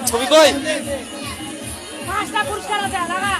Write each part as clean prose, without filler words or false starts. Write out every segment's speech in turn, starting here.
ছবি কই পাঁচটা পুরস্কার আছে লাগা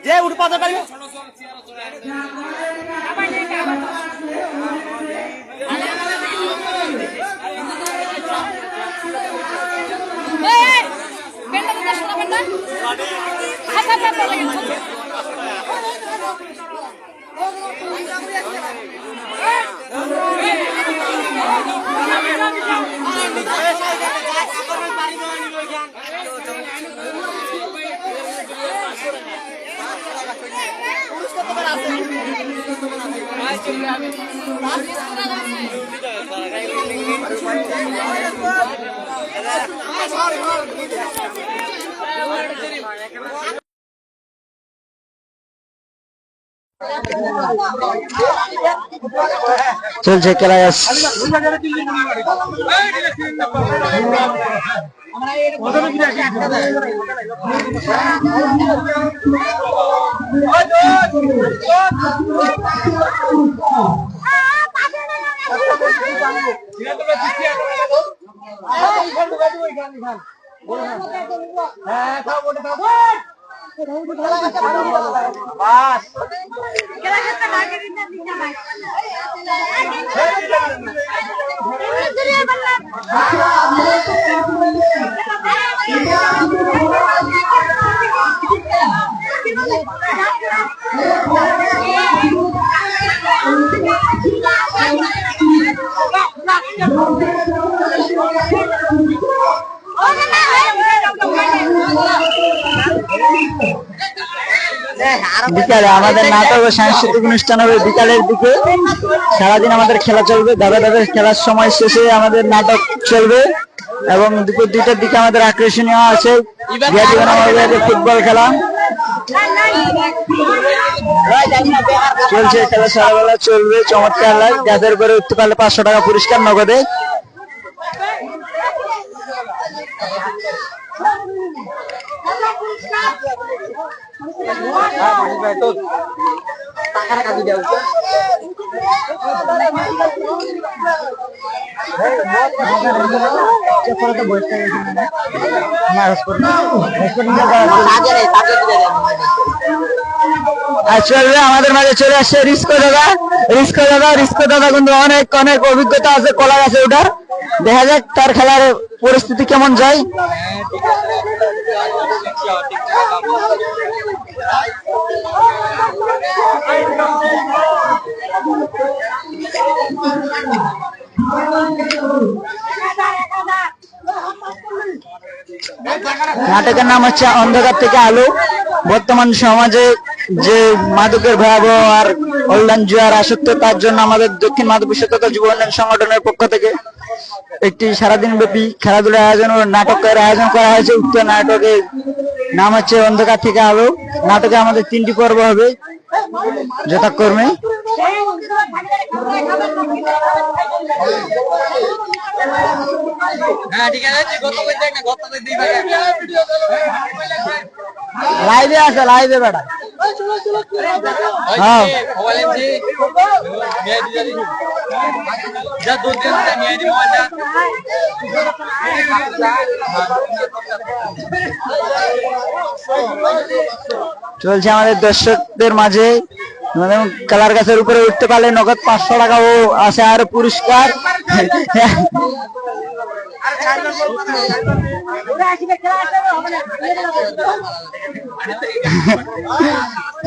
যে উঠ পাতা পারি চলছে ক্লাস বিকালে আমাদের নাটক ও সাংস্কৃতিক অনুষ্ঠান হবে বিকালের দিকে। সারাদিন আমাদের খেলা চলবে, ধাপে ধাপে খেলার সময় শেষে আমাদের নাটক চলবে এবং দুপুর 2টার দিকে আমাদের আকর্ষণীয় আছে ফুটবল খেলা চলছে। খেলা সারাবেলা চলবে, চমৎকার লাইভ। যাদের করে উঠতে পারলে 500 টাকা পুরস্কার নগদে। চলবে আমাদের মাঝে চলে আসছে রিস্কো দাদা। রিস্কো দাদা কিন্তু অনেক অনেক অভিজ্ঞতা আছে কলা গাছে ওঠার। দেখা যাক তার খেলার পরিস্থিতি কেমন যায়। নাটকের নাম হচ্ছে অন্ধকার থেকে আলো। বর্তমান সমাজে যে মাদকের ভয়াবহ আর অনলাইন জুয়ার আসক্ত, তার জন্য আমাদের দক্ষিণ মাদক বিশ্বততা যুব উন্নয়ন সংগঠনের পক্ষ থেকে একটি সারাদিন ব্যাপী খেলাধুলার আয়োজন ও নাটকের আয়োজন করা হয়েছে। উক্ত নাটকের নাম হচ্ছে অন্ধকার থেকে আলো। নাটকে আমাদের 3টি পর্ব হবে যথাক্রমে। লাইভে আছে, লাইভে বেটা। চলছে আমাদের দর্শকদের মাঝে কালার গাছের উপরে উঠতে পারলে নগদ 500 টাকা ও আছে আর পুরস্কার।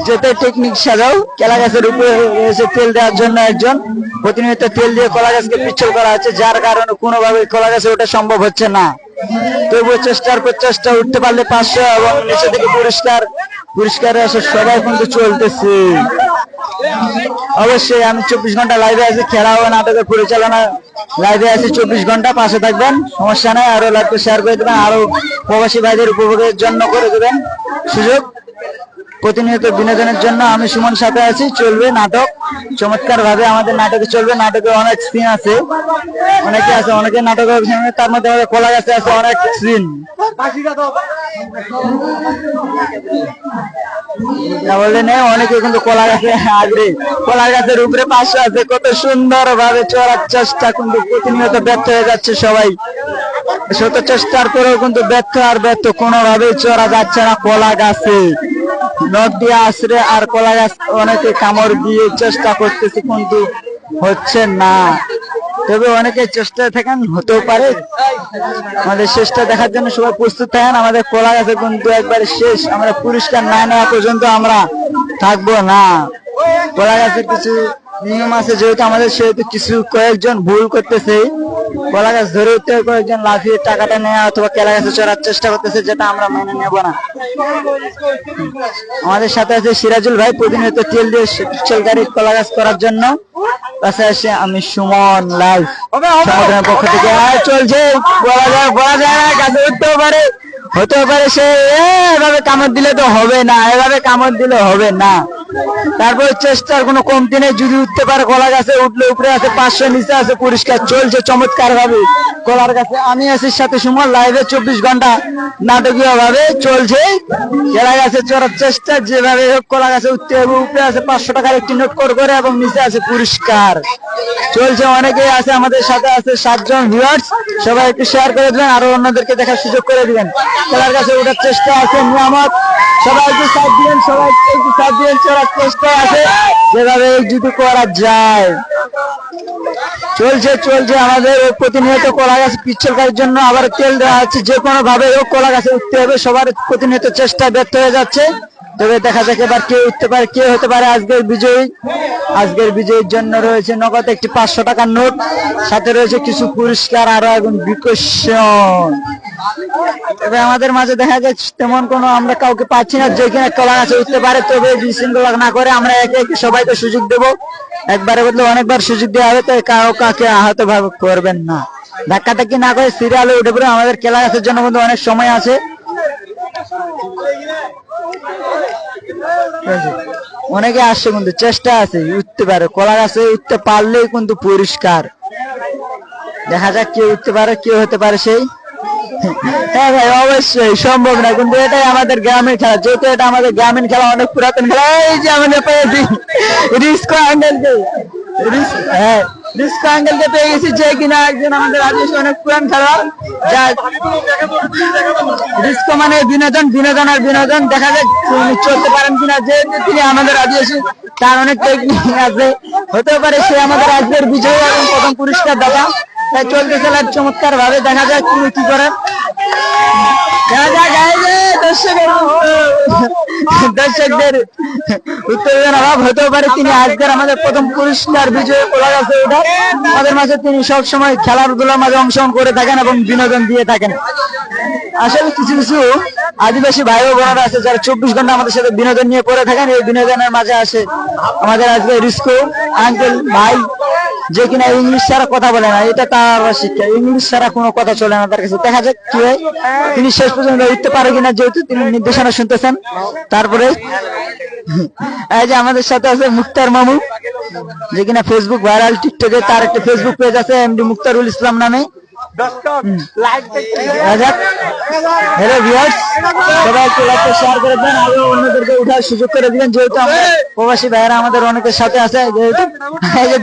যত টেকনিক সাজাও, কলা গাছের উপরে রয়েছে তেল দেওয়ার জন্য একজন। প্রতিনিয়ত তেল দিয়ে কলা গাছকে পিচ্ছিল করা হচ্ছে, যার কারণে কোনোভাবে কলা গাছে ওঠা সম্ভব হচ্ছে না। তবুও চেষ্টার প্রচেষ্টা, উঠতে পারলে 500 এবং নিচে থেকে পুরস্কারে আসে সবাই কিন্তু চলতেছে। অবশ্যই আমি 24 ঘন্টা লাইভে আছি। খেলা ও নাটকের পরিচালনা লাইভে আছি 24 ঘন্টা। পাশে থাকবেন, সমস্যা নাই। আরো লাইভে শেয়ার করে দেবেন, আরো প্রবাসী ভাইদের উপভোগের জন্য করে দেবেন সুযোগ। প্রতিনিয়ত বিনোদনের জন্য আমি সুমন সাথে আছি। চলবে নাটক চমৎকার ভাবে, আমাদের নাটকে চলবে। নাটকে অনেক সিন আছে, অনেকে আছে, অনেকে নাটক, তার মধ্যে আমাদের কলা গাছে আছে অনেক সিন। বললে নেই, অনেকে কিন্তু কলা গাছে আগ্রহী। কলা গাছের উপরে 500 আছে। কত সুন্দর ভাবে চড়ার চেষ্টা, কিন্তু প্রতিনিয়ত ব্যর্থ হয়ে যাচ্ছে সবাই। শত চেষ্টার পরেও কিন্তু ব্যর্থ আর ব্যর্থ, কোনোভাবেই চড়া যাচ্ছে না কলা গাছে। নখ দিয়ে আশ্রে আর কলা গাছ অনেকে কামড় দিয়ে চেষ্টা করতেছে, কিন্তু হচ্ছে না। তবে অনেকে চেষ্টা থাকেন, হতেও পারে। আমাদের শেষটা দেখার জন্য সবাই প্রস্তুত থাকেন। আমাদের কলা গাছে কিন্তু একবারে শেষ। আমরা পুরস্কার না নেওয়া পর্যন্ত আমরা থাকবো না। কলা গাছের কিছু নিয়ম আছে, যেহেতু আমাদের সেহেতু কিছু কয়েকজন ভুল করতেছে। কলা গাছ ধরে উঠতে কয়েকজন লাফিয়ে টাকাটা নেওয়া অথবা কলা গাছে চড়ার চেষ্টা করতেছে, যেটা আমরা মেনে নেব না। আমাদের সাথে আছে সিরাজুল ভাই, প্রতিনিয়ত তেল দিয়ে পিচ্ছলকারী কলা গাছ করার জন্য। পাশে আসে আমি সুমন লাইভ সংগঠনের পক্ষ থেকে। চলছে, বলা যায় না, গাছে উঠতেও পারে, হতেও পারে। সে এভাবে কামড় দিলে তো হবে না, এভাবে কামড় দিলে হবে না। তারপর চেষ্টার কোনো কমতি নেই, যদি উঠতে পারে কলা গাছে উঠলে উপরে আছে 500, নিচে আছে পুরস্কার। চলছে চমৎকার ভাবে কলার গাছে, আমি আছি সাথে সুমন, লাইভে 24 ঘন্টা নাটকীয় ভাবে চলছে। কলা গাছে চড়ার চেষ্টা, যেভাবে হোক কলা গাছে উঠতে হবে। উপরে আছে 500 টাকার একটি নোট করে এবং নিচে আছে পুরস্কার। চলছে, অনেকেই আছে আমাদের সাথে, আছে 7 জন ভিউয়ার্স। সবাই একটু শেয়ার করে দিবেন, আরো অন্যদেরকে দেখার সুযোগ করে দিবেন। কলার গাছে ওঠার চেষ্টা আছে নিয়ামত, সবাই একটু সাথ দিবেন, সবাই একটু সাথ দিবেন। চড়ার চেষ্টা আছে যেভাবে যদি করা যায়। চলছে চলছে আমাদের প্রতিনিয়ত কলা গাছ পিচ্ছলকারীর জন্য আবার তেল দেওয়া হচ্ছে। যে কোনো ভাবে হোক কলা গাছে উঠতে হবে, সবার প্রতিনিয়ত চেষ্টা ব্যর্থ হয়ে যাচ্ছে। তবে দেখা যাক এবার কে উঠতে পারে, কে হতে পারে আজকের বিজয়ী। আজকের বিজয়ীর জন্য রয়েছে নগদ একটি 500 টাকার নোট, সাথে রয়েছে কিছু পুরস্কার, আরো এখন বিকশন। তবে আমাদের মাঝে দেখা যাচ্ছে তেমন কোনো আমরা কাউকে পাচ্ছি না যে কিনা কলা গাছে উঠতে পারে। তবে বিশৃঙ্খলা না করে আমরা একে একে সবাইকে সুযোগ দেবো, একবারে বদলে অনেকবার সুযোগ দেওয়া হবে। তাই কাউকে আহত ভাবে করবেন না, ধাক্কাধাক্কি না করে সিরিয়ালে উঠে পড়ে। আমাদের খেলা গাছের জন্য কিন্তু অনেক সময় আছে, অনেকে আসছে কিন্তু চেষ্টা আছে উঠতে পারে। কলা গাছে উঠতে পারলেই কিন্তু পুরস্কার। দেখা যাক কে উঠতে পারে, কে হতে পারে সেই। হ্যাঁ ভাই, অবশ্যই সম্ভব না, কিন্তু এটাই আমাদের গ্রামের খেলা। যেহেতু এটা আমাদের গ্রামীণ খেলা, অনেক পুরাতন খেলা। এই যে আমাদের পেয়েছি রিস্কো আঙ্কেলকে, হ্যাঁ রিস্কো আঙ্কেলকে পেয়ে গেছি, যে কিনা একজন আমাদের আদিবাসী অনেক পুরান খেলা। যা রিস্কো মানে বিনোদন, বিনোদন আর বিনোদন। দেখা যাক তিনি চলতে পারেন কিনা, যেহেতু তিনি আমাদের আদিবাসী, তার অনেক টেকনিক আছে, হতেও পারে সে আমাদের আজকের বিজয়ী এবং প্রথম পুরস্কার দাতা। তাই চলতে খেলার চমৎকার ভাবে, দেখা যাক তিনি কি করেন। দর্শকদের উত্তেজনার অভাব হতেও পারে, তিনি আজকের আমাদের প্রথম পুরস্কার বিজয়ী কলা গাছে ওঠার। আমাদের মাঝে তিনি সবসময় খেলাধুলার মাঝে অংশগ্রহণ করে থাকেন এবং বিনোদন দিয়ে থাকেন। আসলে কিছু কিছু আদিবাসী ভাই ও বোনেরা আছে যারা 24 ঘন্টা আমাদের সাথে বিনোদন নিয়ে পড়ে থাকেন। এই বিনোদনের মাঝে আসে আমাদের আজকে রিস্কো আঙ্কেল ভাই, যে কিনা ইংলিশ ছাড়া কথা বলে না। এটা তার শিক্ষা, ইংলিশ ছাড়া কোনো কথা চলে না তার কাছে। দেখা যাক কি হয়, তিনি শেষ পর্যন্ত উঠতে পারে কিনা, যেহেতু তিনি নির্দেশনা শুনতেছেন। তারপরে এই যে আমাদের সাথে আছে মুক্তার মামু, যে কিনা ফেসবুক ভাইরাল, টিকটকে তার একটা ফেসবুক পেজ আছে এমডি মুক্তারুল ইসলাম নামে। হ্যালো ভিউয়ার্স, সবাই একটু লাইক শেয়ার করে দেন, আরো অন্যদেরকে উঠার সুযোগ করে দিবেন। যেহেতু আমরা প্রবাসী ভাইয়েরা আমাদের অনেকের সাথে আছে, যেহেতু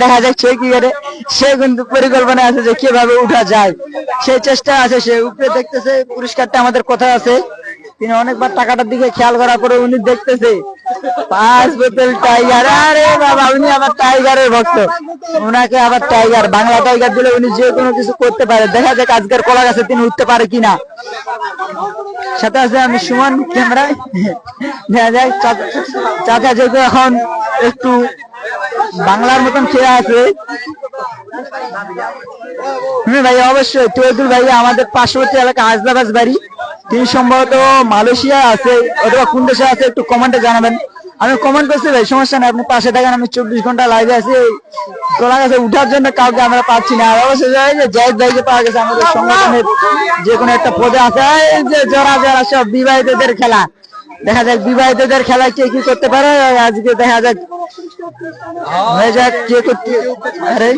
দেখা যাক সে কি করে, সে কিন্তু পরিকল্পনা আছে যে কিভাবে উঠা যায়, সেই চেষ্টা আছে। সে উপরে দেখতেছে পুরস্কারটা আমাদের কোথায় আছে। তিনি অনেকবার টাকাটার দিকে খেয়াল করার পরে উনি দেখতেছে 5 বোতল টাইগার। আরে বাবা, উনি আবার টাইগারের ভক্ত, ওনাকে আবার টাইগার, বাংলা টাইগার দিলে উনি যে কোনো কিছু করতে পারে। দেখা যাক আজকের কলা গাছে তিনি উঠতে পারে কিনা। সাথে আছে আমি সুমন ক্যামেরায়। দেখা যাক চাচা যেহেতু এখন একটু বাংলার মতন খেয়ে আছে। ভাই অবশ্যই তৈদুল ভাই আমাদের পার্শ্ববর্তী এলাকা হাজলাবাজ বাড়ি, তিনি সম্ভবত মালয়েশিয়া আছে অথবা কোন দেশে আছে, একটু কমেন্টে জানাবেন। আমি কমেন্ট করছি ভাই, সমস্যা নেই, আপনি পাশে থাকেন। আমি 24 ঘন্টা লাইভে আছি, কলা গাছে উঠার জন্য কাউকে আমরা পাচ্ছি না। আর অবশ্যই জাহিদ ভাইকে পাওয়া গেছে, আমাদের সংগঠনের যে কোনো একটা পদে আছে। এই যে জরা জরা সব বিবাহিতদের খেলা, দেখা যাক বিবাহিতদের খেলায় কে কি করতে পারে। আজকে দেখা যাক হয়ে যাক কে করতে। আরে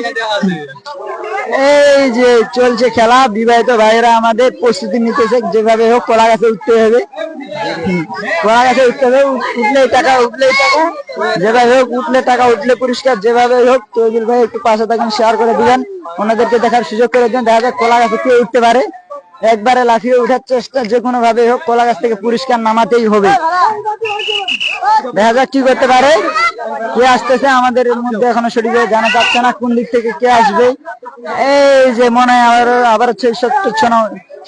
এই যে চলছে খেলা, বিবাহিত ভাইয়েরা আমাদের প্রস্তুতি নিতেছে, যেভাবে হোক কলা গাছে উঠতে হবে, কলা গাছে উঠতে হবে। উঠলেই টাকা, উঠলেই টাকা, যেভাবে হোক উঠলে টাকা, উঠলে পুরস্কার। যেভাবে হোক তৈদুল ভাই একটু পাশে থাকেন, শেয়ার করে দিবেন, ওনাদেরকে দেখার সুযোগ করে দেন। দেখা যাক কলা গাছে কে উঠতে পারে। একবারে লাফিয়ে উঠার চেষ্টা, যে কোনো ভাবে হোক কলা গাছ থেকে পুরস্কার নামাতেই হবে। দেখা যাক কি করতে পারে, কে আসতেছে আমাদের মধ্যে এখনো সঠিকভাবে জানা যাচ্ছে না কোন দিক থেকে কে আসবে। এই যে মনে হয় আবার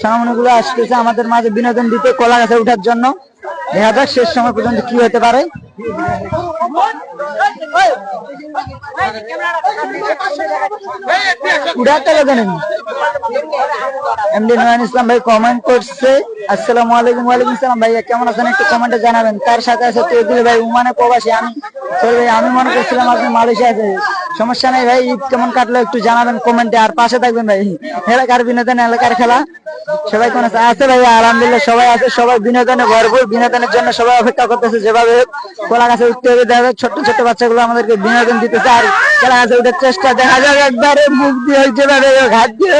সোনামণি গুলো আসতেছে আমাদের মাঝে বিনোদন দিতে কলা গাছে উঠার জন্য। দেখা যাক শেষ সময় পর্যন্ত কি হতে পারে। এমডি নয়ন ইসলাম ভাই কমেন্ট করছে, আসসালামু আলাইকুম। ওয়ালাইকুম সালাম ভাইয়া, কেমন আছেন একটু কমেন্টে জানাবেন। তার সাথে আছে তৈদুল ভাই, উমানে প্রবাসী। আমি মনে করছিলাম আপনি মালয়েশিয়া আছে। সমস্যা নেই ভাই, ঈদ কেমন কাটলো একটু জানাবেন কমেন্টে, আর পাশে থাকবেন ভাই। এলাকার বিনোদন, এলাকার খেলা, সবাই কোন আছে? আছে ভাই, আলহামদুলিল্লাহ সবাই আছে, সবাই বিনোদনে ভরপুর, বিনোদনের জন্য সবাই অপেক্ষা করতেছে। যেভাবে কলা গাছে উঠতে হবে, দেখা যায় ছোট্ট ছোট্ট বাচ্চাগুলো আমাদেরকে বিনোদন দিতেছে, আর কলা গাছে উঠার চেষ্টা দেখা যায় একবারে মুখ দিয়ে যেভাবে হাত দিয়ে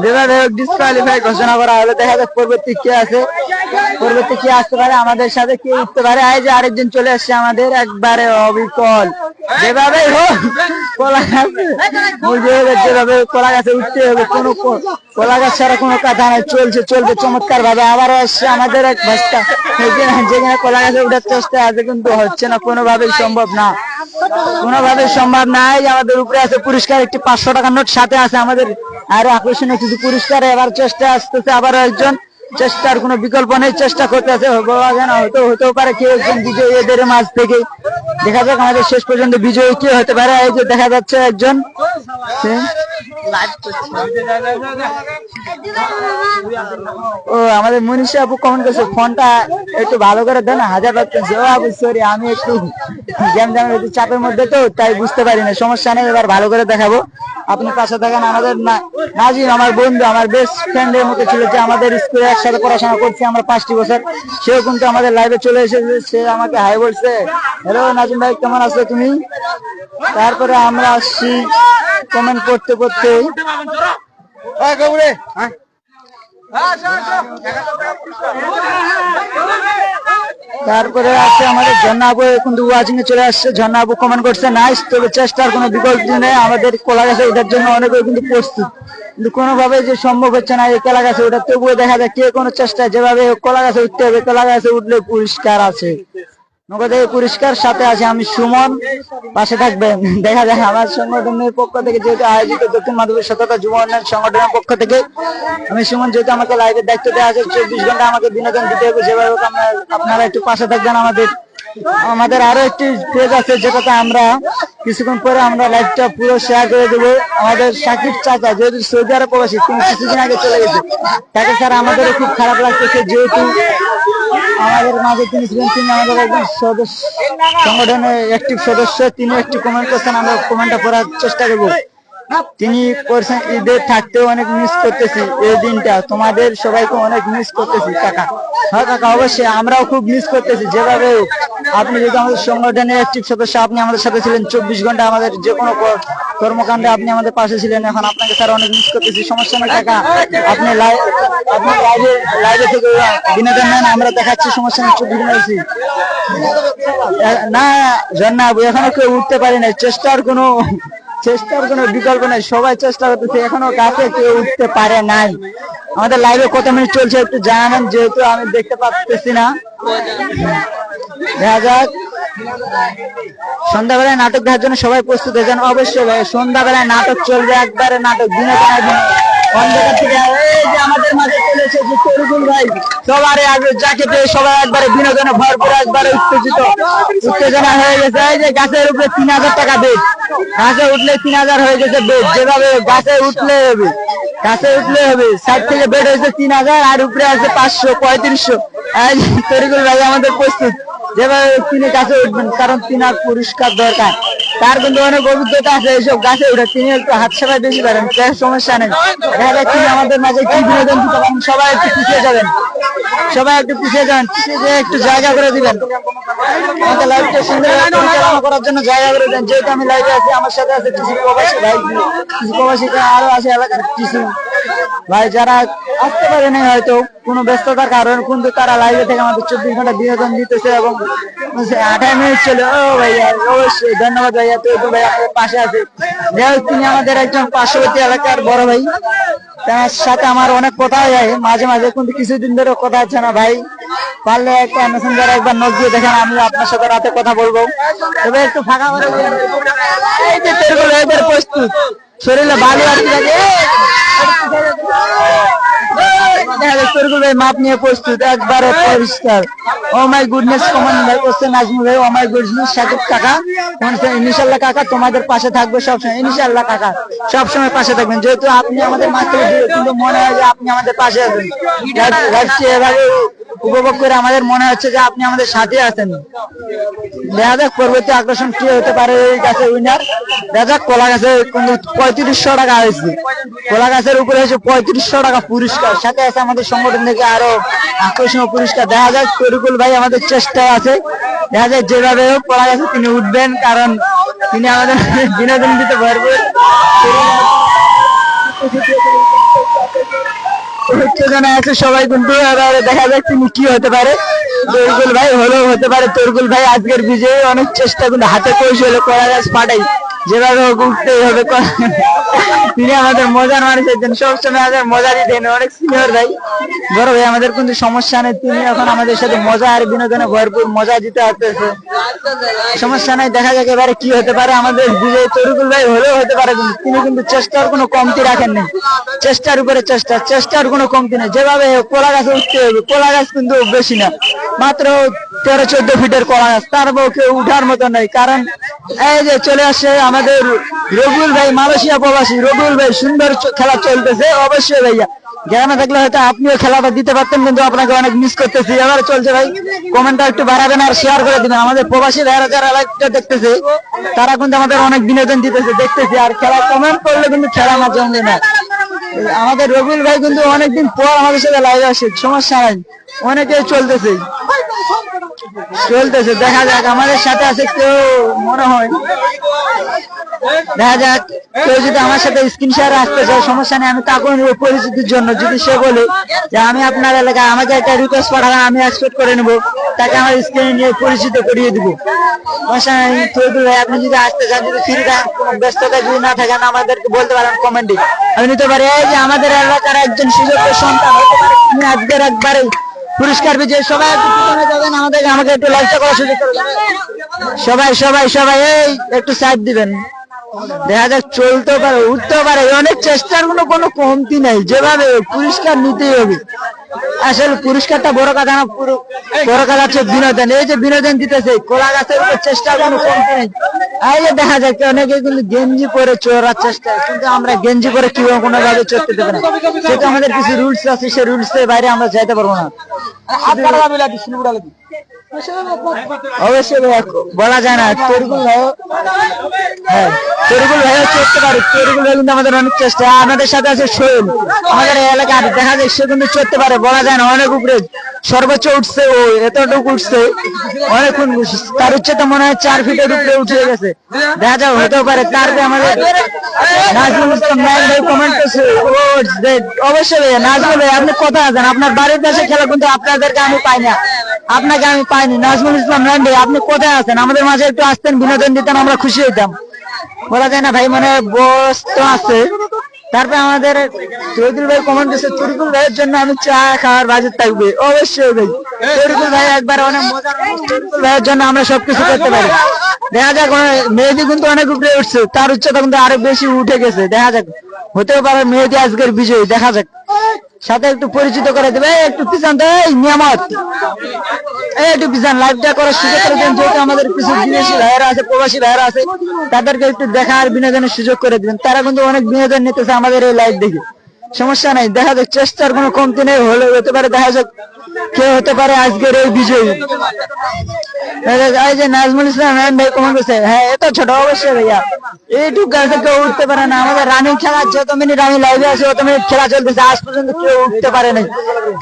যেভাবে ডিসকোয়ালিফাই ঘোষণা করা হবে। দেখা যায় পরবর্তী কে আছে, পরবর্তী কে আসতে পারে আমাদের সাথে, কে উঠতে পারে। এই যে আরেকজন চলে আসছে আমাদের, একবারে অবিকল। যেভাবে হোক কলা গাছে যেভাবে কলা গাছে উঠতে হবে, কোনো কলা গাছ ছাড়া কোনো কথা নাই, চলছে চলবে চমৎকার ভাবে। আবারও আসছে আমাদের এক ভাস্তা, যেখানে কলা গাছে উঠার চেষ্টা আছে, কিন্তু হচ্ছে না, কোনোভাবেই সম্ভব না, কোনোভাবেই সম্ভব নাই। আমাদের উপরে আছে পুরস্কার একটি 500 টাকার নোট, সাথে আছে আমাদের আরো আকর্ষণীয় কিছু পুরস্কার। এবার চেষ্টা আসতেছে আবারও একজন, চেষ্টার কোনো বিকল্প নেই, চেষ্টা করতে আছে, হতেও পারে কেউ একজন বিজয়ী এদের মাঝ থেকে। দেখা যাক আমাদের শেষ পর্যন্ত বিজয়ী কে হতে পারে। এই যে দেখা যাচ্ছে একজন, ও আমাদের মনীষা আপু কমেন্ট করছে, ফোনটা একটু ভালো করে দেন, 1000 লাগতেছে। ও আপু সরি, আমি একটু গেম একটু চাপের মধ্যে তো, তাই বুঝতে পারি না, সমস্যা নেই, এবার ভালো করে দেখাবো। আপনি পাশে থাকেন। আমাদের নাজিম আমার বন্ধু, আমার বেস্ট ফ্রেন্ডের মতো ছিল, যে আমাদের স্কুলে একসাথে পড়াশোনা করছি আমরা 5টি বছর, সেও কিন্তু আমাদের লাইভে চলে এসেছে। সে আমাকে হাই বলছে, হ্যালো নাজিম ভাই কেমন আছো তুমি। তারপরে আমরা আসছি কমেন্ট করতে করতে। তারপরে আছে আমাদের ঝর্ণা আপু, কিন্তু ওয়াচিং এ চলে আসছে। ঝর্ণা আপু কমেন্ট করছে, নাইস, তবে চেষ্টার কোনো বিকল্প নেই, আমাদের কলা গাছে ওঠার জন্য অনেকে কিন্তু প্রস্তুত, কিন্তু কোনোভাবে যে সম্ভব হচ্ছে না এই কলা গাছে ওঠা। তবুও দেখা যায় কে কোনো চেষ্টা, যেভাবে কলা গাছে উঠতে হবে, কলা গাছে উঠলে পুরস্কার আছে, নগদে পুরস্কার। সাথে আছে আমি সুমন, পাশে থাকবেন। দেখা যায় আমার সংগঠনের পক্ষ থেকে, যেহেতু আয়োজিত দক্ষিণ মাধবী সততা যুব উন্নয়ন সংগঠনের পক্ষ থেকে আমি সুমন, যেহেতু আমাকে লাইভের দায়িত্ব দেওয়া আছে, 24 ঘন্টা আমাকে বিনোদন দিতে হবে। যেভাবে আপনারা একটু পাশে থাকবেন। আমাদের আরো একটি পেজ আছে, যেটাতে আমরা কিছুক্ষণ পরে আমরা লাইভটা পুরো শেয়ার করে দেবো। আমাদের সাকিব চাচা, যেহেতু সৌদি আরব প্রবাসী, তিনি কিছুদিন আগে চলে গেছে, তাকে স্যার আমাদেরও খুব খারাপ লাগতেছে, যেহেতু আমাদের মাঝে তিনি ছিলেন, তিনি আমাদের একজন সদস্য, সংগঠনের অ্যাক্টিভ সদস্য। তিনি একটি কমেন্ট করছেন, আমরা কমেন্টটা পড়ার চেষ্টা করবো। তিনি করছেন, ঈদের থাকতেও অনেক মিস করতেছি এই দিনটা, তোমাদের সবাইকে অনেক মিস করতেছি কাকা। হ্যাঁ কাকা, অবশ্যই আমরাও খুব মিস করতেছি। যেভাবে আপনি যদি আমাদের সংগঠনের অ্যাক্টিভ সদস্য, আপনি আমাদের সাথে ছিলেন 24 ঘন্টা, আমাদের যে কোনো কর্মকাণ্ডে আপনি আমাদের পাশে ছিলেন, এখন আপনাকে স্যার অনেক মিস করতেছি। সমস্যা নেই কাকা, আপনি লাইভে থেকে বিনোদন নেন, আমরা দেখাচ্ছি, সমস্যা নেই, 24 ঘন্টা আছি। না ঝর্ণা আপু, এখনো কেউ উঠতে পারি না, চেষ্টার কোনো বিকল্প নাই, সবাই চেষ্টা করতেছে, এখনো কাছে কেউ উঠতে পারে নাই। আমাদের লাইভে কত মিনিট চলছে একটু জানান, যেহেতু আমি দেখতে পাচ্ছি না। দেখা যাক, সন্ধ্যাবেলায় নাটক দেখার জন্য সবাই প্রস্তুত হয়ে যান। অবশ্যই ভাই, সন্ধ্যাবেলায় নাটক চলবে, একবারে নাটক, আমাদের মাঝে চলে এসেছে তরুণ ভাই, সবার আগে যাকে পেয়ে সবাই একবারে বিনোদনে ভরপুর, একবারে উত্তেজনা হয়ে গেছে। এই যে গাছের উপরে 3000 টাকা বেড, গাছে উঠলে 3000 হয়ে গেছে বেড। যেভাবে গাছে উঠলে হবে, সাইড থেকে বেড হয়েছে 3000, আর উপরে আছে 500, 3500। তরিকুল ভাই আমাদের প্রস্তুত, যেভাবে তিনি গাছে উঠবেন, কারণ তিনার পুরস্কার দরকার, তার কিন্তু অনেক অভিজ্ঞতা আছে এইসব গাছে উঠে, তিনি একটু হাত সেবাই বেশি পারেন, সমস্যা নেই। দেখা যায় তিনি আমাদের মাঝে কি বিনোদন দিতে পারেন। সবাই একটু পিছিয়ে যাবেন, একটু জায়গা করে দিবেন, আমাদের লাইভটা সুন্দর পরিচালনা করার জন্য জায়গা করে দেন। যেহেতু আমি লাইভে আছি, আমার সাথে আছে কিছু প্রবাসী ভাই, কিছু প্রবাসী আরো আছে এলাকার কিছু ভাই, যারা আসতে পারেনি হয়তো কোনো ব্যস্ততার কারণে, কিন্তু তারা লাইভে থেকে আমাদের 24 ঘন্টা বিনোদন দিতেছে, এবং 28 মিনিট চলে। ও ভাইয়া, অবশ্যই ধন্যবাদ ভাইয়া, তো ভাই আমাদের পাশে আছে। যাই হোক, তিনি আমাদের একজন পার্শ্ববর্তী এলাকার বড় ভাই, তার সাথে আমার অনেক কথা হয় মাঝে মাঝে, কিন্তু কিছুদিন ধরে কথা হচ্ছে না ভাই। পারলে একটা মেসেঞ্জারে একবার নক দিয়ে দেখেন, আমি আপনার সাথে রাতে কথা বলবো, তবে একটু ফাঁকা করে প্রস্তুত, শরীরে ভালো আর কি লাগে। মাপ নিয়ে প্রস্তুত, একবারে পরিষ্কার। ও মাই গুডনেস, কমেন্ট ভাই করছে নাজমুল ভাই, ও মাই গুডনেস সাকিব কাকা, ইনশাআল্লাহ কাকা তোমাদের পাশে থাকবে সবসময়, ইনশাআল্লাহ কাকা সবসময় পাশে থাকবেন। যেহেতু আপনি আমাদের মাঝে, কিন্তু মনে হয় যে আপনি আমাদের পাশে আছেন। এভাবে উপভোগ করে আমাদের মনে হচ্ছে যে আপনি আমাদের সাথে আছেন। দেখা যাক পরবর্তী আকর্ষণ কি হতে পারে। এই গাছের উইনার দেখা যাক কলা গাছে 3500 টাকা হয়েছে, কলা গাছের উপরে হয়েছে 3500 টাকা পুরস্কার, সাথে আছে আমাদের সংগঠন থেকে আরো আকর্ষণীয় পুরস্কার। দেখা যাক তরিকুল ভাই আমাদের চেষ্টায় আছে, দেখা যায় যেভাবে হোক কলা গাছে তিনি উঠবেন, কারণ তিনি আমাদের বিনোদন দিতে পারবেন। উত্তেজনা আছে সবাই, কিন্তু এবারে দেখা যাক তিনি কি হতে পারে। তরিকুল ভাই হলেও হতে পারে, তরিকুল ভাই আজকের বিজয়ী অনেক চেষ্টা, কিন্তু হাতে কৌশল কলা গাছ ফাটাই যেভাবে হোক উঠতেই হবে। তিনি আমাদের মজার মানুষ একজন, সবসময় আমাদের মজারই দেন, অনেক সিনিয়র ভাই, বড় ভাই আমাদের কিন্তু সমস্যা নেই, তিনি এখন আমাদের সাথে মজা আর বিনোদনে ভরপুর মজা দিতে আসতেছে, সমস্যা নাই। দেখা যাক এবারে কি হতে পারে। আমাদের বিজয়ী তরিকুল ভাই হলেও হতে পারে, কিন্তু তিনি কিন্তু চেষ্টার কোনো কমতি রাখেননি, চেষ্টার উপরে চেষ্টা, চেষ্টার কোনো কমতি নেই। যেভাবে কলা গাছে উঠতে হবে, কলা গাছ কিন্তু বেশি না, মাত্র 13-14 ফিটের কলা গাছ, তার পক্ষে উঠার মতো নেই। কারণ এই যে চলে আসছে আমাদের রবিউল ভাই, মালয়েশিয়া প্রবাসী রবিউল ভাই, সুন্দর খেলা চলতেছে। অবশ্যই ভাইয়া গ্রামে থাকলে হয়তো আপনিও খেলাটা দিতে পারতেন, কিন্তু আপনাকে অনেক মিস করতেছি। এবার চলছে ভাই, কমেন্টটা একটু বাড়াবেন আর শেয়ার করে দিবেন। আমাদের প্রবাসী ভাইরা যারা লাইভটা দেখতেছে তারা কিন্তু আমাদের অনেক বিনোদন দিতেছে, দেখতেছি। আর খেলা কমেন্ট করলে কিন্তু খেলা না জমবে না। আমাদের রবিউল ভাই কিন্তু অনেকদিন পর আমাদের সাথে লাইভ আসে, সমস্যা নাই, অনেকেই চলতেছে, দেখা যাক আমাদের সাথে আছে কেউ, মনে হয় দেখা যাক কেউ যদি আমার সাথে স্ক্রিন শেয়ারে আসতে চায় সমস্যা নেই, আমি তাকে নেবো পরিচিতির জন্য। যদি সে বলে যে আমি আপনার এলাকায়, আমাকে একটা রিকোয়েস্ট পাঠাবেন, আমি অ্যাকসেপ্ট করে নেবো, তাকে আমার স্ক্রিনে নিয়ে পরিচিত করিয়ে দিব, সমস্যা নেই। ভাই আপনি যদি আসতে চান, যদি ফ্রি ব্যস্ততা যদি না থাকেন আমাদেরকে বলতে পারেন কমেন্টে, আমি নিতে পারি। এই যে আমাদের এলাকার একজন সুযোগ্য সন্তান হতে পারে, তিনি আজকের একবারে পুরস্কার বিজয়ী। সবাই একটু পিছনে যাবেন, আমাকে একটু লাইভটা করার সুযোগ করে দেবেন। সবাই সবাই সবাই এই একটু সাইড দিবেন। দেখা যাক চলতেও পারে, উঠতেও পারে, অনেক চেষ্টার কোনো কমতি নাই, যেভাবে পুরস্কার নিতেই হবে। আসলে পুরস্কারটা বড় কথা না, বড় কথা হচ্ছে বিনোদন। এই যে বিনোদন দিতেছে, কলা গাছের উপর চেষ্টার কোনো কমতি নেই। এই যে দেখা যায় অনেকে কিন্তু গেঞ্জি পরে চড়ার চেষ্টা, কিন্তু আমরা গেঞ্জি পরে কিভাবে কোনো ভাবে চড়তে দেবো না, সেটা আমাদের কিছু রুলস আছে, সেই রুলস এর বাইরে আমরা যাইতে পারবো না। অবশ্যই বলা যায় না, তরিকুল ভাই, হ্যাঁ তরিকুল ভাইও চড়তে পারে, তরিকুল ভাই কিন্তু আমাদের অনেক চেষ্টা। আমাদের সাথে আছে সোহেল, আমাদের এলাকার, দেখা যায় সে কিন্তু চড়তে পারে, বলা যায় না, অনেক উপরে সর্বোচ্চ উঠছে, ও এতটুকু উঠছে, অনেক তার উচ্চতা মনে হয় 4 ফিটের উপরে উঠে গেছে, দেখা যাক হতেও পারে। তারপরে আমাদের নাজমুল ইসলাম নাইম ভাই কমেন্ট করছে, অবশ্যই ভাইয়া নাজমুল ভাই আপনি কোথায় আছেন, আপনার বাড়ির পাশে খেলা, কিন্তু আপনাদেরকে আমি পাই না, আপনাকে আমি পাইনি। নাজমুল ইসলাম নাইম ভাই আপনি কোথায় আছেন, আমাদের মাঝে একটু আসতেন, বিনোদন দিতেন, আমরা খুশি হইতাম। বলা যায় না ভাই, মানে বস তো আছে। তারপরে আমাদের তরিকুল ভাই কমেন্ট করছে, তরিকুল ভাইয়ের জন্য আমি চা খাওয়ার বাজেট থাকবে। অবশ্যই ভাই, তরিকুল ভাই একবার অনেক মজা, তরিকুল ভাইয়ের জন্য আমরা সবকিছু করতে পারি। দেখা যাক মেহেদি কিন্তু অনেক উপরে উঠছে, তার উচ্চতা কিন্তু আরো বেশি উঠে গেছে, দেখা যাক হতেও পারে মেহেদি আজকের বিজয়ী। দেখা যাক, সাথে একটু পরিচিত করে দেবে, একটু পিছন নিয়ামত, একটু পিছন লাইভটা করার সুযোগ করে দেন, যেহেতু আমাদের কিছু বিদেশি ভাইয়েরা আছে, প্রবাসী ভাইয়েরা আছে, তাদেরকে একটু দেখা আর বিনোদনের সুযোগ করে দিবেন। তারা কিন্তু অনেক বিনোদন নিতেছে আমাদের এই লাইভ দেখে, সমস্যা নাই। দেখা যাক চেষ্টার কোনো কমতি নেই, হলে হতে পারে, দেখা যাক কে হতে পারে আজকের এই বিজয়ী। এই যে নাজমুল ইসলাম ভাই কমেন্ট করছে, হ্যাঁ এত ছোট, অবশ্যই ভাইয়া এইটুকু গাছে কেউ উঠতে পারে না। আমাদের রানিং খেলা যত মিনিট আমি লাইভে আছি অত মিনিট খেলা চলতেছে, আজ পর্যন্ত কেউ উঠতে পারে নাই।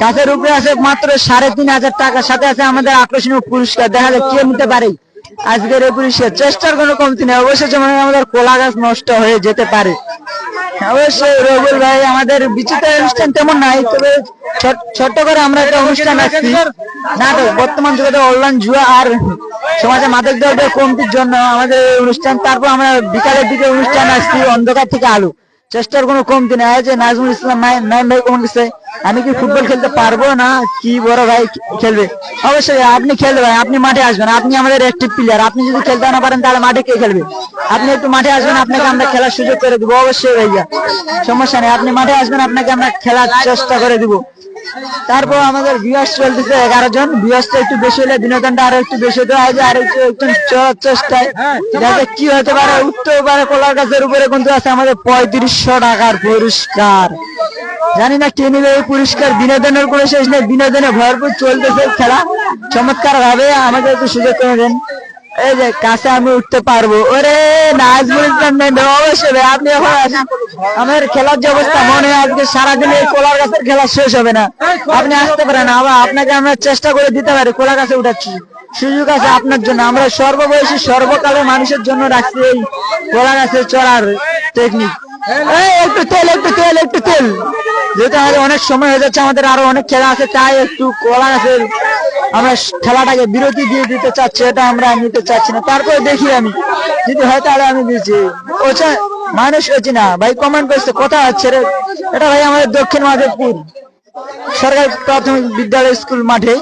গাছের উপরে আছে মাত্র 3500 টাকা, সাথে আছে আমাদের আকর্ষণীয় পুরস্কার। দেখা যাক কে নিতে পারে আজকের এই পুরস্কার। চেষ্টার কোনো কমতি নেই, অবশ্যই যেমন আমাদের কলা গাছ নষ্ট হয়ে যেতে পারে। অবশ্যই রবিউল ভাই, আমাদের বিচিত্র অনুষ্ঠান তেমন নাই, তবে ছোট্ট করে আমরা একটা অনুষ্ঠান আসছি, নাটক বর্তমান যুগে অনলাইন জুয়া আর সমাজে মাদক দ্রব্যের কমতির জন্য আমাদের অনুষ্ঠান। তারপর আমরা বিকালের দিকে অনুষ্ঠান আসছি অন্ধকার থেকে আলো, চেষ্টার কোনো কমতি নেই। যে নাজমুল ইসলাম নাইম ভাই কমেন্ট করছে, আমি কি ফুটবল খেলতে পারবো না, কি বড় ভাই খেলবে? অবশ্যই আপনি খেলবে ভাই, আপনি মাঠে আসবেন, আপনি আমাদের অ্যাক্টিভ প্লেয়ার। আপনি যদি খেলতে না পারেন তাহলে মাঠে কে খেলবে? আপনি একটু মাঠে আসবেন, আপনাকে আমরা খেলার সুযোগ করে দিব। অবশ্যই ভাইয়া সমস্যা নেই, আপনি মাঠে আসবেন, আপনাকে আমরা খেলার চেষ্টা করে দিব। তারপর আমাদের ভিউয়ার্স চলতেছে 11 জন, ভিউয়ার্সটা একটু বেশি হলে বিনোদনটা আরো একটু বেশি হতে হয়, আর একটু চলার চেষ্টায় যাতে কি হতে পারে, উঠতেও পারে। কলার গাছের উপরে কিন্তু আছে আমাদের 3500 টাকার পুরস্কার। জানি না কে নিবে এই পুরস্কার। বিনোদনের কোনো শেষ নেই, বিনোদনে ভরপুর চলতেছে খেলা চমৎকার ভাবে। আমাকে একটু সুযোগ করে দেন, এই যে কাছে আমি উঠতে পারবো। ওরে নাজমুল ইসলাম নেই, অবশ্যই ভাই আপনি এখন আসেন। আমার খেলার যে অবস্থা, মনে হয় আজকে সারাদিন এই কলার গাছের খেলা শেষ হবে না। আপনি আসতে পারেন, আবার আপনাকে আমরা চেষ্টা করে দিতে পারি কলা গাছে উঠাচ্ছি, সুযোগ আছে আপনার জন্য। আমরা সর্ববয়সী সর্বকালে মানুষের জন্য রাখছি এই কলা গাছে চড়ার টেকনিক। একটু তেল, একটু তেল, একটু তেল। যেহেতু আমাদের অনেক সময় হয়ে যাচ্ছে, আমাদের আরো অনেক খেলা আছে, তাই একটু কলা গাছের আমরা খেলাটাকে বিরতি দিয়ে দিতে চাচ্ছি, এটা আমরা নিতে চাচ্ছি না। তারপরে দেখি আমি যদি হয় তাহলে আমি দিচ্ছি। ওটা মানুষ হচ্ছে না ভাই, কমেন্ট করছে কথা হচ্ছে রে। এটা ভাই আমাদের দক্ষিণ মাধবপুর সরকারি প্রাথমিক বিদ্যালয় স্কুল মাঠে,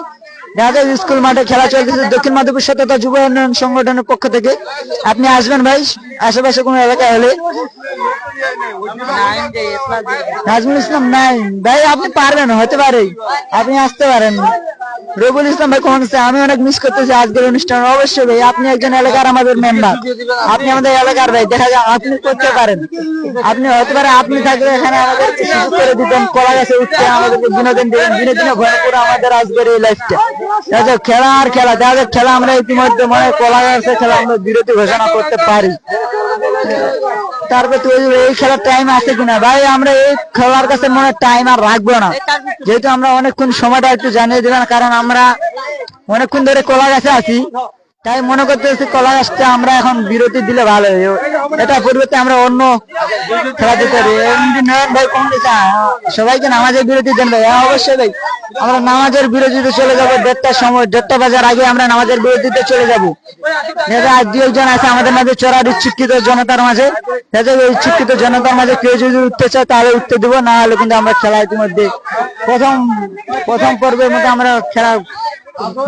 স্কুল মাঠে খেলা চলতেছে দক্ষিণ মাধবপুর সততা যুব উন্নয়ন সংগঠনের পক্ষ থেকে। আপনি আসবেন ভাই, আশেপাশে কোনো এলাকায় হলে। নাজমুল ইসলাম নাই ভাই, আপনি পারবেন, হতে পারে আপনি আসতে পারেন। রবুল ইসলাম ভাই কখন আসছে, আমি অনেক মিস করতেছি আজকের অনুষ্ঠান। অবশ্যই ভাই, আপনি একজন এলাকার আমাদের মেম্বার, আপনি আমাদের এলাকার ভাই, দেখা যায় আপনি করতে পারেন। আপনি হতে পারে আপনি থাকলে এখানে আমাদের সুযোগ করে দিতেন, কলা গাছে উঠতে আমাদেরকে বিনোদন দিবেন। বিনোদনে ভরপুর আমাদের আজকের এই লাইফটা। দেখা যাক খেলা আর খেলা, দেখা যাক খেলা আমরা ইতিমধ্যে মনে হয় কলা গাছে খেলা আমরা বিরতি ঘোষণা করতে পারি। তারপর তো এই খেলার টাইম আছে কিনা ভাই, আমরা এই খেলার কাছে মনে হয় টাইম আর রাখবো না, যেহেতু আমরা অনেকক্ষণ সময়টা একটু জানিয়ে দিবেন, কারণ আমরা অনেকক্ষণ ধরে কলা গাছে আছি, তাই মনে করতেছি কলা গাছটা আমরা এখন বিরতি দিলে ভালো হয়। এটা পরিবর্তে আমরা অন্য খেলা দিতে পারি। নয়ন ভাই কম দিচ্ছে, সবাইকে নামাজের বিরতি দেন ভাই। হ্যাঁ অবশ্যই ভাই, আমরা নামাজের বিরতিতে চলে যাবো 1:30টার সময়, 1:30 বাজার আগে আমরা নামাজের বিরতিতে চলে যাবো। আর দু একজন আছে আমাদের মাঝে চড়ার ইচ্ছুকৃত জনতার মাঝে, ওই ইচ্ছুকৃত জনতার মাঝে কেউ যদি উঠতে চায় তাহলে উঠতে দেবো, না হলে কিন্তু আমরা খেলা ইতিমধ্যে প্রথম পর্বের মধ্যে আমরা খেলা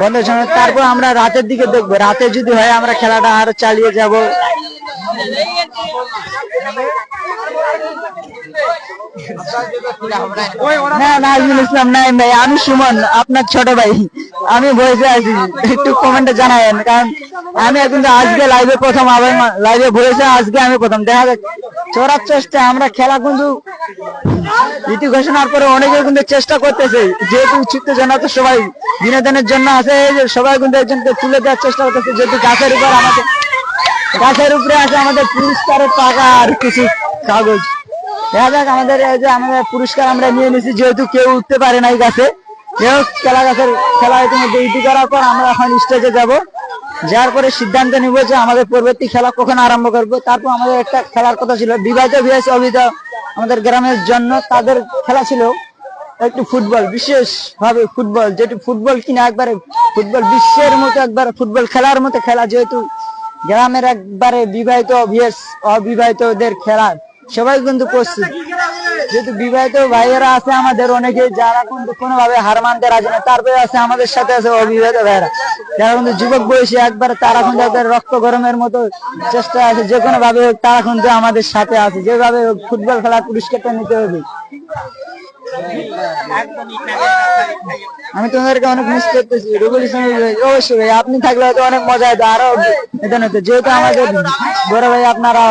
বন্ধের সময়। তারপর আমরা রাতের দিকে দেখবো, রাতে যদি হয় আমরা খেলাটা আরো চালিয়ে যাব। না নাজমুল ইসলাম নাই ভাই, আমি সুমন আপনার ছোট ভাই, আমি বসে আছি, একটু কমেন্টে জানাবেন, কারণ আমি কিন্তু আজকে লাইভে প্রথম, লাইভে বলেছে আজকে আমি প্রথম। দেখা যাক চড়ার চেষ্টা, আমরা খেলা কিন্তু ইতি ঘোষণার পরে অনেকে কিন্তু চেষ্টা করতেছে, যেহেতু উচিত জানাতে সবাই বিনোদনের জন্য আছে, সবাই কিন্তু একজনকে তুলে দেওয়ার চেষ্টা করতেছে। যেহেতু গাছের উপরে আছে আমাদের পুরস্কারের টাকা আর কিছু কাগজ। দেখা যাক আমাদের এই যে আমাদের পুরস্কার আমরা নিয়ে নিয়েছি, যেহেতু কেউ উঠতে পারে না এই গাছে। খেলা গাছের খেলা ইতিমধ্যে ইতি করার পর আমরা এখন স্টেজে যাব, যার পরে সিদ্ধান্ত নিব যে আমাদের পরবর্তী খেলা কখন আরম্ভ করবো। তারপর আমাদের একটা খেলার কথা ছিল, বিবাহিত বিবাহিত অবিবাহিত আমাদের গ্রামের জন্য তাদের খেলা ছিল একটু ফুটবল, বিশেষ ভাবে ফুটবল, যেটি ফুটবল কিনা একবারে ফুটবল বিশ্বের মতো একবার ফুটবল খেলার মতো খেলা। যেহেতু গ্রামের একবারে বিবাহিত অবিবাহিতদের খেলা সবাই কিন্তু প্রস্তুত, যেহেতু বিবাহিত ভাইয়েরা আছে আমাদের অনেকে, যারা কিন্তু কোনোভাবে হার মানতে রাজি না। তারপরে আছে আমাদের সাথে আছে অবিবাহিত ভাইয়েরা, যারা কিন্তু যুবক বয়সী একবারে, তারা কিন্তু একবার রক্ত গরমের মতো চেষ্টা আছে, যে কোনো ভাবে তারা কিন্তু আমাদের সাথে আছে, যেভাবে ফুটবল খেলার পুরস্কারটা নিতে হবে। আমি তোমাদেরকে অনেক মিস করতেছি। রুবুল ইসলাম অবশ্যই ভাই, আপনি থাকলে হয়তো অনেক মজা হতো, আরো হতো, যেহেতু আমাদের বড় ভাই, আপনারা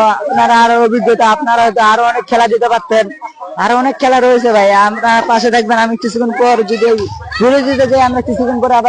আরো অভিজ্ঞতা, আপনারা হয়তো আরো অনেক খেলা দিতে পারতেন। আরো অনেক খেলা রয়েছে ভাই, আপনার পাশে থাকবেন। আমি কিছুক্ষণ পর যদি ঘুরে দিতে যাই, আমরা কিছুক্ষণ পর আবার